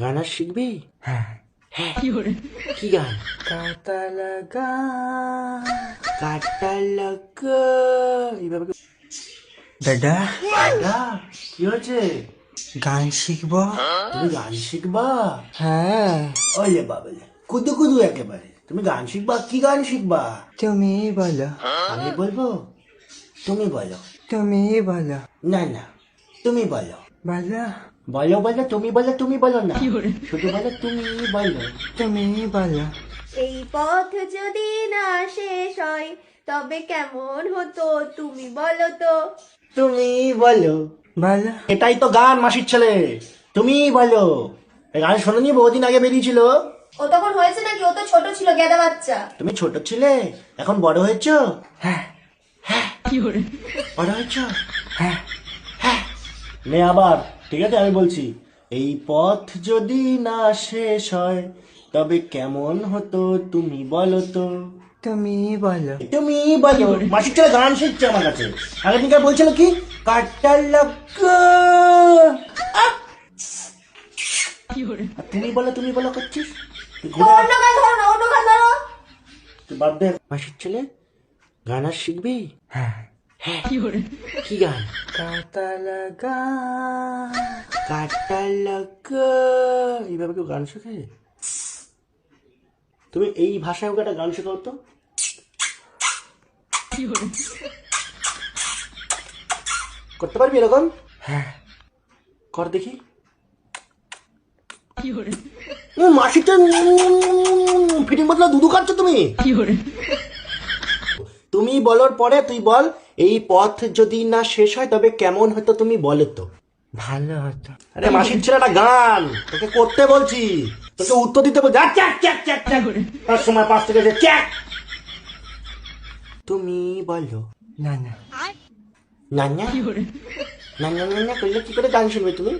গান আর শিখবি? হ্যাঁ। হ্যাঁ, কি গান? কাটা লাগা কাটা লাগা এইভাবে দাদা, দাদা, কি হয়েছে? গান শিখবো? তুমি গান শিখবা? হ্যাঁ। ওলে বাবলে, কুদু কুদু একেবারে। তুমি গান শিখবা? কি গান শিখবা? তুমি বলো, আমি বলবো? তুমি বলো। তুমি বলো। না না, তুমি বলো। বলো, বলো বলো, তুমি বলো, তুমি বলো না, শুধু বলো তুমি বলো। তুমি বলো। এই পথ যদি না শেষ হয় তবে কেমন হতো তুমি বলো তো। তুমি বলো। বলো, এটাই তো গান, মাসির ছেলে। তুমি বলো। এই গান শোনোনি? বহুদিন আগে বেরিয়েছিল। ও তখন হয়েছে নাকি? ও তো ছোট ছিল, গেদা বাচ্চা। তুমি ছোট ছিলে, এখন বড় হয়েছো। হ্যাঁ বড় হয়েছো। হ্যাঁ। হ্যাঁ, নে আবার। ঠিক আছে, আমি বলছি। এই পথ যদি না শেষ হয় তবে কেমন হতো তুমি বলো তো। তুমি বলো। তুমি বলো। মাসির ছেলে গান শিখছে আমার কাছে। আগের দিনকার বলছিল কি, কাটা লাগা। আহ! আর তুমি বলো করছিস। তুই ঘুরে অন্য গান ধরো না, অন্য গান ধরো। তুই বাদ দে। মাসির ছেলে, গান আর শিখবি? হ্যাঁ। হ্যাঁ, কি গান? কাটা লাগা কাটা লাগা এইভাবে কেউ গান শেখে? তুমি এই ভাষায় ওকে একটা গান শেখাও তো। করতে পারবি এরকম? হ্যাঁ। কর দেখি। মাসিটা ফিটিং বদলা দুধু খাচ্ছ তুমি। তুমি বলার পরে তুই বল, এই পথ যদি না শেষ হয় তবে কেমন হতো তুমি বলো তো। ভালো হতো। আরে মাসির ছেলেটা গান তোকে করতে বলছি, তোকে উত্তর দিতে বলছি। চ্যাক চ্যাক চ্যাক চ্যাক, তার সময় 5 থেকে যে চ্যাক। তুমি বলো। না না। না না না না না করলে কি করে গান শুনবে তুমি?